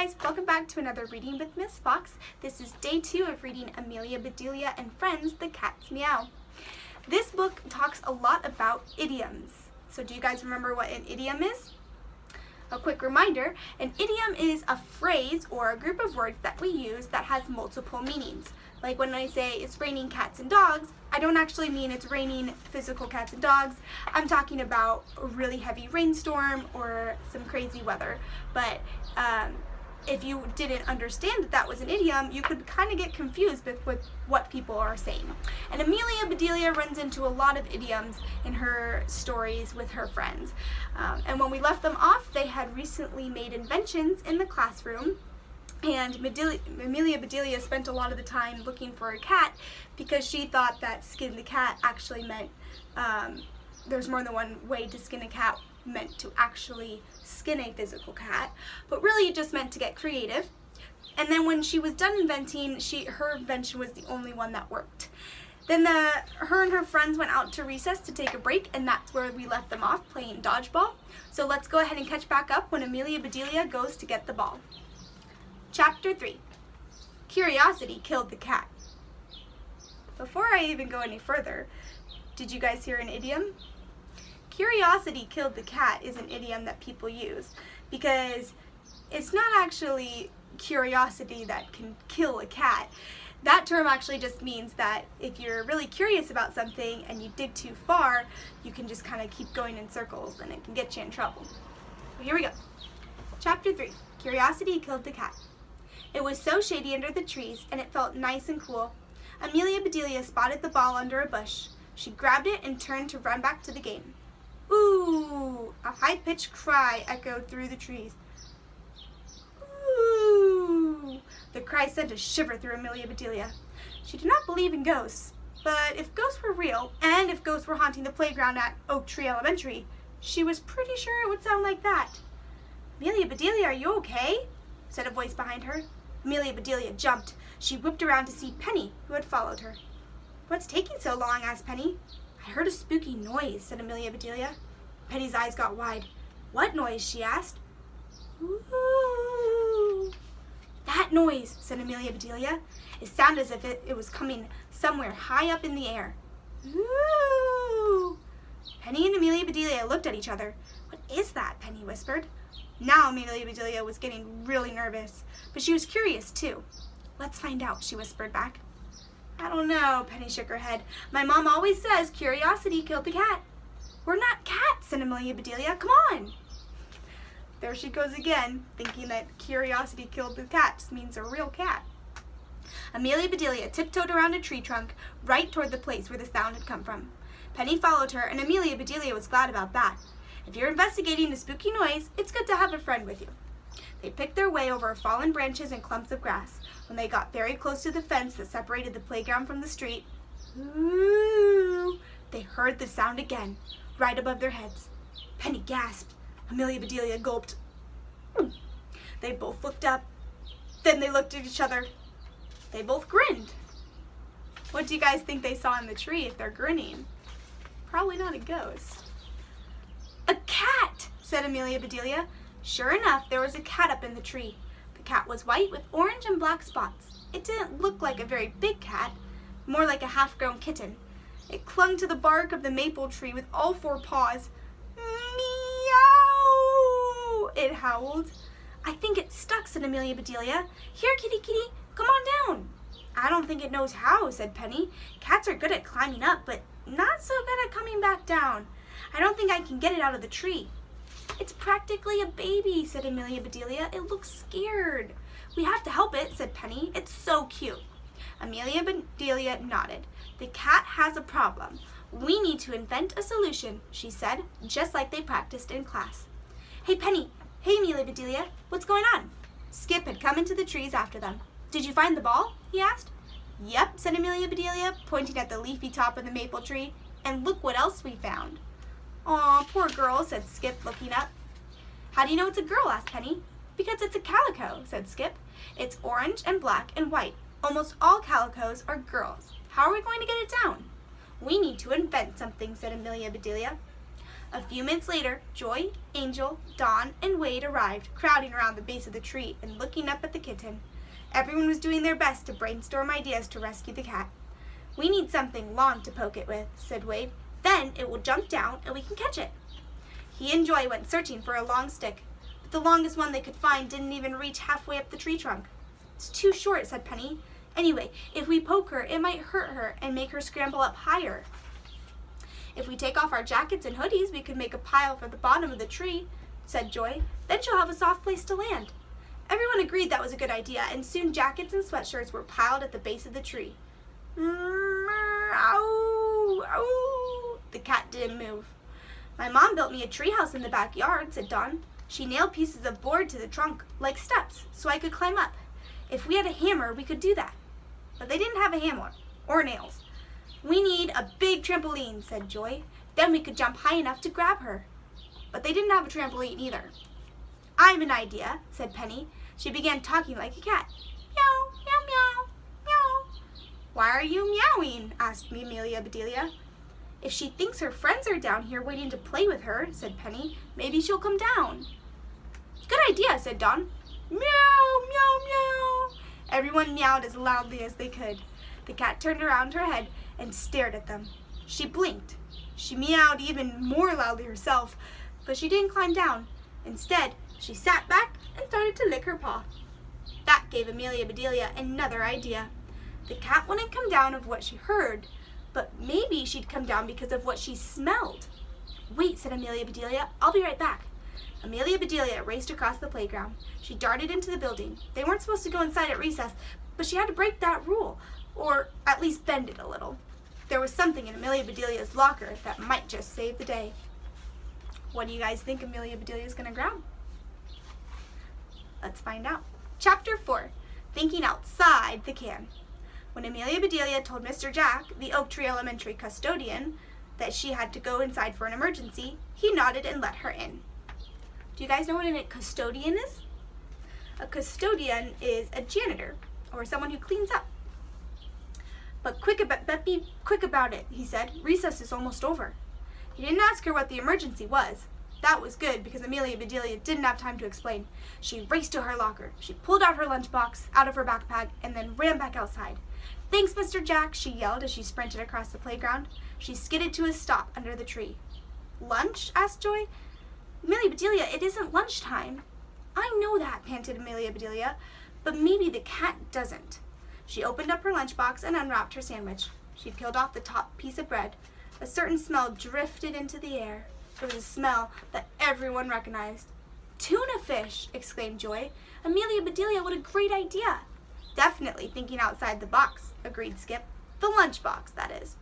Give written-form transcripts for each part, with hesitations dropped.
guys, welcome back to another Reading with Miss Fox. This is day 2 of reading Amelia Bedelia and Friends, The Cat's Meow. This book talks a lot about idioms. So do you guys remember what an idiom is? A quick reminder, an idiom is a phrase or a group of words that we use that has multiple meanings. Like when I say it's raining cats and dogs, I don't actually mean it's raining physical cats and dogs. I'm talking about a really heavy rainstorm or some crazy weather. But if you didn't understand that was an idiom, you could kind of get confused with what people are saying. And Amelia Bedelia runs into a lot of idioms in her stories with her friends. And when we left them off, they had recently made inventions in the classroom. And Amelia Bedelia spent a lot of the time looking for a cat because she thought that skin the cat actually meant, there's more than one way to skin a cat, meant to actually skin a physical cat, but really it just meant to get creative. And then when she was done inventing, her invention was the only one that worked. Then her and her friends went out to recess to take a break, and that's where we left them off, playing dodgeball. So let's go ahead and catch back up when Amelia Bedelia goes to get the ball. Chapter 3. Curiosity killed the cat. Before I even go any further, did you guys hear an idiom? Curiosity killed the cat is an idiom that people use because it's not actually curiosity that can kill a cat. That term actually just means that if you're really curious about something and you dig too far, you can just kind of keep going in circles and it can get you in trouble. So here we go. Chapter 3. Curiosity killed the cat. It was so shady under the trees, and it felt nice and cool. Amelia Bedelia spotted the ball under a bush. She grabbed it and turned to run back to the game. Ooh! A high-pitched cry echoed through the trees. Ooh! The cry sent a shiver through Amelia Bedelia. She did not believe in ghosts, but if ghosts were real, and if ghosts were haunting the playground at Oak Tree Elementary, she was pretty sure it would sound like that. Amelia Bedelia, are you okay? Said a voice behind her. Amelia Bedelia jumped. She whipped around to see Penny, who had followed her. What's taking so long? Asked Penny. I heard a spooky noise, said Amelia Bedelia. Penny's eyes got wide. What noise? She asked. Ooh. That noise, said Amelia Bedelia. It sounded as if it was coming somewhere high up in the air. Ooh. Penny and Amelia Bedelia looked at each other. What is that? Penny whispered. Now Amelia Bedelia was getting really nervous, but she was curious too. Let's find out, she whispered back. I don't know, Penny shook her head. My mom always says curiosity killed the cat. We're not cats, said Amelia Bedelia. Come on. There she goes again, thinking that curiosity killed the cat means a real cat. Amelia Bedelia tiptoed around a tree trunk right toward the place where the sound had come from. Penny followed her, and Amelia Bedelia was glad about that. If you're investigating a spooky noise, it's good to have a friend with you. They picked their way over fallen branches and clumps of grass. When they got very close to the fence that separated the playground from the street, ooh, they heard the sound again, right above their heads. Penny gasped. Amelia Bedelia gulped. They both looked up. Then they looked at each other. They both grinned. What do you guys think they saw in the tree if they're grinning? Probably not a ghost. A cat, said Amelia Bedelia. Sure enough, there was a cat up in the tree. The cat was white with orange and black spots. It didn't look like a very big cat, more like a half-grown kitten. It clung to the bark of the maple tree with all 4 paws. Meow! It howled. I think it's stuck, said Amelia Bedelia. Here, kitty, kitty, come on down. I don't think it knows how, said Penny. Cats are good at climbing up, but not so good at coming back down. I don't think I can get it out of the tree. It's practically a baby, said Amelia Bedelia. It looks scared. We have to help it, said Penny. It's so cute. Amelia Bedelia nodded. The cat has a problem. We need to invent a solution, she said, just like they practiced in class. Hey, Penny. Hey, Amelia Bedelia. What's going on? Skip had come into the trees after them. Did you find the ball? He asked. Yep, said Amelia Bedelia, pointing at the leafy top of the maple tree. And look what else we found. Aw, poor girl, said Skip, looking up. How do you know it's a girl? Asked Penny. Because it's a calico, said Skip. It's orange and black and white. Almost all calicos are girls. How are we going to get it down? We need to invent something, said Amelia Bedelia. A few minutes later, Joy, Angel, Dawn, and Wade arrived, crowding around the base of the tree and looking up at the kitten. Everyone was doing their best to brainstorm ideas to rescue the cat. "We need something long to poke it with," said Wade. "Then it will jump down and we can catch it." He and Joy went searching for a long stick, but the longest one they could find didn't even reach halfway up the tree trunk. "It's too short," said Penny. "Anyway, if we poke her, it might hurt her and make her scramble up higher." "If we take off our jackets and hoodies, we could make a pile for the bottom of the tree," said Joy. "Then she'll have a soft place to land." Everyone agreed that was a good idea, and soon jackets and sweatshirts were piled at the base of the tree. "Meow, ow." The cat didn't move. "My mom built me a treehouse in the backyard," said Dawn. "She nailed pieces of board to the trunk, like steps, so I could climb up. If we had a hammer, we could do that." But they didn't have a hammer, or nails. "We need a big trampoline," said Joy. "Then we could jump high enough to grab her." But they didn't have a trampoline either. "I've an idea," said Penny. She began talking like a cat. "Meow, meow, meow, meow." "Why are you meowing?" asked Amelia Bedelia. "If she thinks her friends are down here waiting to play with her," said Penny, "maybe she'll come down." "Good idea," said Dawn. "Meow, meow, meow." Everyone meowed as loudly as they could. The cat turned around her head and stared at them. She blinked. She meowed even more loudly herself, but she didn't climb down. Instead, she sat back and started to lick her paw. That gave Amelia Bedelia another idea. The cat wouldn't come down of what she heard, but maybe she'd come down because of what she smelled. "Wait," said Amelia Bedelia. "I'll be right back." Amelia Bedelia raced across the playground. She darted into the building. They weren't supposed to go inside at recess, but she had to break that rule, or at least bend it a little. There was something in Amelia Bedelia's locker that might just save the day. What do you guys think Amelia Bedelia is going to grab? Let's find out. Chapter 4, Thinking Outside the Can. When Amelia Bedelia told Mr. Jack, the Oak Tree Elementary custodian, that she had to go inside for an emergency, he nodded and let her in. Do you guys know what a custodian is? A custodian is a janitor, or someone who cleans up. But be quick about it," he said. "Recess is almost over." He didn't ask her what the emergency was. That was good, because Amelia Bedelia didn't have time to explain. She raced to her locker. She pulled out her lunchbox out of her backpack and then ran back outside. "Thanks, Mr. Jack," she yelled as she sprinted across the playground. She skidded to a stop under the tree. "Lunch?" asked Joy. "Amelia Bedelia, it isn't lunchtime." "I know that," panted Amelia Bedelia, "but maybe the cat doesn't." She opened up her lunchbox and unwrapped her sandwich. She peeled off the top piece of bread. A certain smell drifted into the air. It was a smell that everyone recognized. "Tuna fish!" exclaimed Joy. "Amelia Bedelia, what a great idea!" "Definitely thinking outside the box," agreed Skip. "The lunchbox, that is."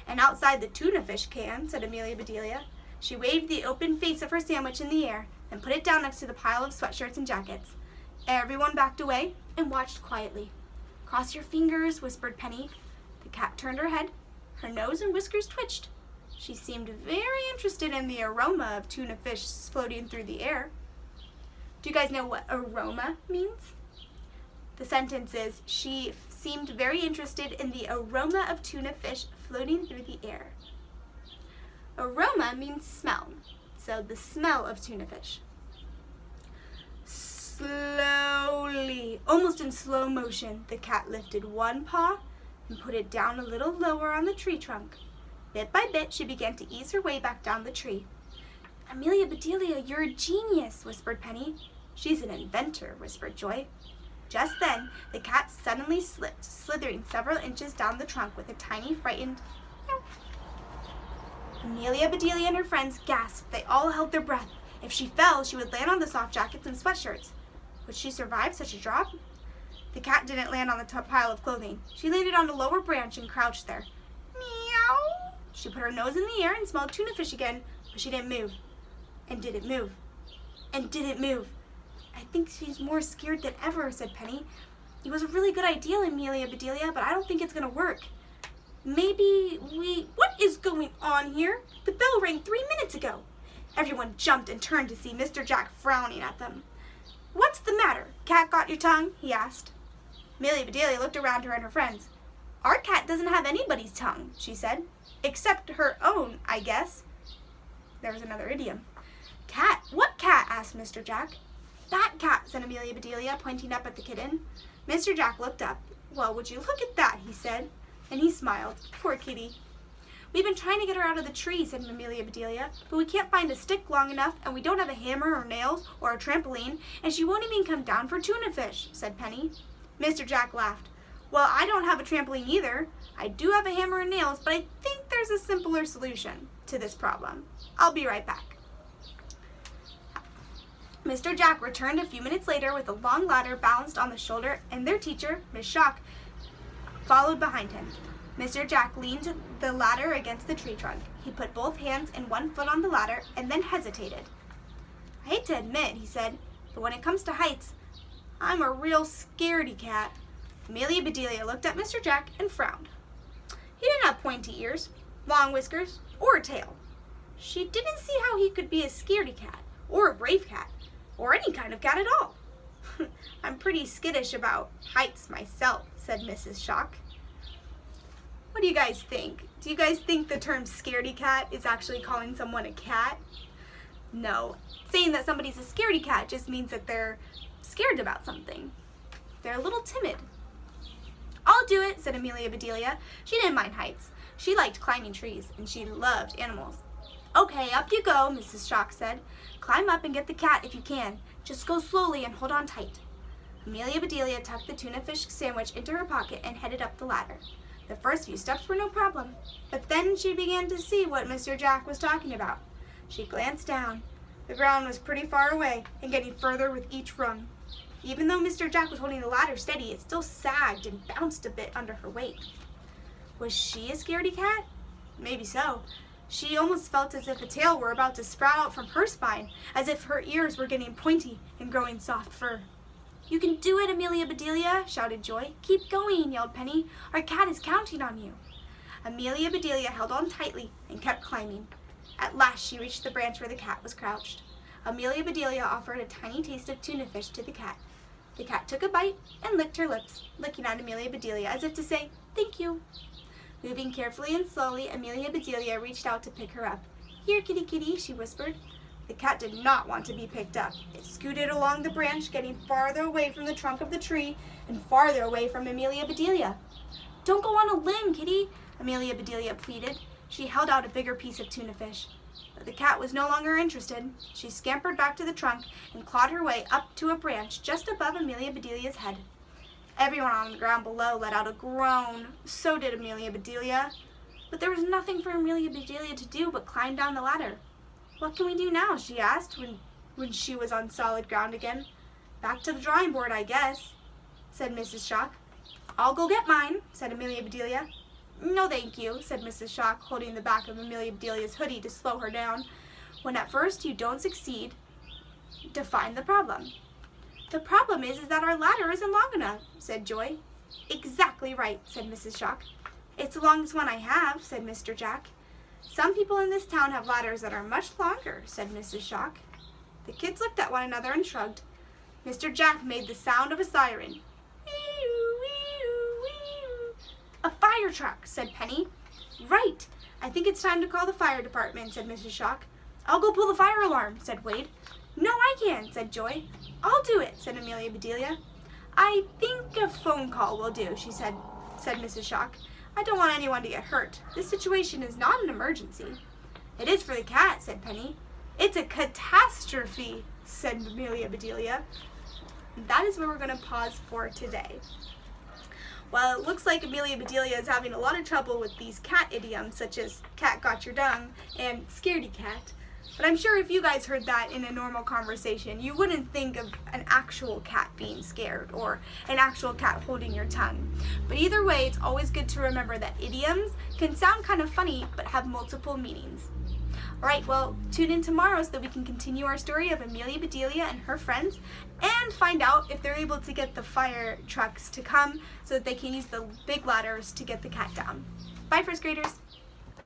"And outside the tuna fish can," said Amelia Bedelia. She waved the open face of her sandwich in the air and put it down next to the pile of sweatshirts and jackets. Everyone backed away and watched quietly. "Cross your fingers," whispered Penny. The cat turned her head. Her nose and whiskers twitched. She seemed very interested in the aroma of tuna fish floating through the air. Do you guys know what aroma means? The sentence is, she seemed very interested in the aroma of tuna fish floating through the air. Aroma means smell, so the smell of tuna fish. Slowly, almost in slow motion, the cat lifted one paw and put it down a little lower on the tree trunk. Bit by bit, she began to ease her way back down the tree. "Amelia Bedelia, you're a genius," whispered Penny. "She's an inventor," whispered Joy. Just then, the cat suddenly slipped, slithering several inches down the trunk with a tiny, frightened meow. Amelia Bedelia and her friends gasped. They all held their breath. If she fell, she would land on the soft jackets and sweatshirts. Would she survive such a drop? The cat didn't land on the top pile of clothing. She landed on a lower branch and crouched there. Meow! She put her nose in the air and smelled tuna fish again, but she didn't move. And didn't move. And didn't move. "I think she's more scared than ever," said Penny. "It was a really good idea, Amelia Bedelia, but I don't think it's going to work. Maybe What is going on here? The bell rang 3 minutes ago." Everyone jumped and turned to see Mr. Jack frowning at them. "What's the matter? Cat got your tongue?" he asked. Amelia Bedelia looked around her and her friends. "Our cat doesn't have anybody's tongue," she said. "Except her own, I guess." There was another idiom. Cat? What cat? Asked Mr. Jack. That cat, said Amelia Bedelia, pointing up at the kitten. Mr. Jack looked up. Well, would you look at that, he said, and he smiled. Poor kitty. We've been trying to get her out of the tree, said Amelia Bedelia, but we can't find a stick long enough, and we don't have a hammer or nails or a trampoline, and she won't even come down for tuna fish, said Penny. Mr. Jack laughed. Well, I don't have a trampoline either. I do have a hammer and nails, but I think there's a simpler solution to this problem. I'll be right back. Mr. Jack returned a few minutes later with a long ladder balanced on the shoulder, and their teacher, Miss Shock, followed behind him. Mr. Jack leaned the ladder against the tree trunk. He put both hands and one foot on the ladder and then hesitated. I hate to admit, he said, but when it comes to heights, I'm a real scaredy cat. Amelia Bedelia looked at Mr. Jack and frowned. He didn't have pointy ears, long whiskers, or a tail. She didn't see how he could be a scaredy cat, or a brave cat, or any kind of cat at all. I'm pretty skittish about heights myself, said Mrs. Shock. What do you guys think? Do you guys think the term scaredy cat is actually calling someone a cat? No. Saying that somebody's a scaredy cat just means that they're scared about something. They're a little timid. I'll do it, said Amelia Bedelia. She didn't mind heights. She liked climbing trees, and she loved animals. Okay, up you go, Mrs. Shock said. Climb up and get the cat if you can. Just go slowly and hold on tight. Amelia Bedelia tucked the tuna fish sandwich into her pocket and headed up the ladder. The first few steps were no problem, but then she began to see what Mr. Jack was talking about. She glanced down. The ground was pretty far away and getting further with each rung. Even though Mr. Jack was holding the ladder steady, it still sagged and bounced a bit under her weight. Was she a scaredy cat? Maybe so. She almost felt as if a tail were about to sprout out from her spine, as if her ears were getting pointy and growing soft fur. You can do it, Amelia Bedelia, shouted Joy. Keep going, yelled Penny. Our cat is counting on you. Amelia Bedelia held on tightly and kept climbing. At last she reached the branch where the cat was crouched. Amelia Bedelia offered a tiny taste of tuna fish to the cat. The cat took a bite and licked her lips, looking at Amelia Bedelia as if to say, thank you. Moving carefully and slowly, Amelia Bedelia reached out to pick her up. Here, kitty, kitty, she whispered. The cat did not want to be picked up. It scooted along the branch, getting farther away from the trunk of the tree and farther away from Amelia Bedelia. Don't go on a limb, kitty, Amelia Bedelia pleaded. She held out a bigger piece of tuna fish. But the cat was no longer interested. She scampered back to the trunk and clawed her way up to a branch just above Amelia Bedelia's head. Everyone on the ground below let out a groan. So did Amelia Bedelia. But there was nothing for Amelia Bedelia to do but climb down the ladder. What can we do now? She asked when she was on solid ground again. Back to the drawing board, I guess, said Mrs. Shock. I'll go get mine, said Amelia Bedelia. No, thank you, said Mrs. Shock, holding the back of Amelia Bedelia's hoodie to slow her down. When at first you don't succeed, define the problem. The problem is that our ladder isn't long enough, said Joy. Exactly right, said Mrs. Shock. It's the longest one I have, said Mr. Jack. Some people in this town have ladders that are much longer, said Mrs. Shock. The kids looked at one another and shrugged. Mr. Jack made the sound of a siren. A fire truck, said Penny. Right. I think it's time to call the fire department, said Mrs. Shock. I'll go pull the fire alarm, said Wade. No, I can, said Joy. I'll do it, said Amelia Bedelia. I think a phone call will do, said Mrs. Shock. I don't want anyone to get hurt. This situation is not an emergency. It is for the cat, said Penny. It's a catastrophe, said Amelia Bedelia. That is where we're going to pause for today. Well, it looks like Amelia Bedelia is having a lot of trouble with these cat idioms, such as cat got your dung and scaredy cat. But I'm sure if you guys heard that in a normal conversation, you wouldn't think of an actual cat being scared or an actual cat holding your tongue. But either way, it's always good to remember that idioms can sound kind of funny, but have multiple meanings. Alright, well, tune in tomorrow so that we can continue our story of Amelia Bedelia and her friends and find out if they're able to get the fire trucks to come so that they can use the big ladders to get the cat down. Bye, first graders!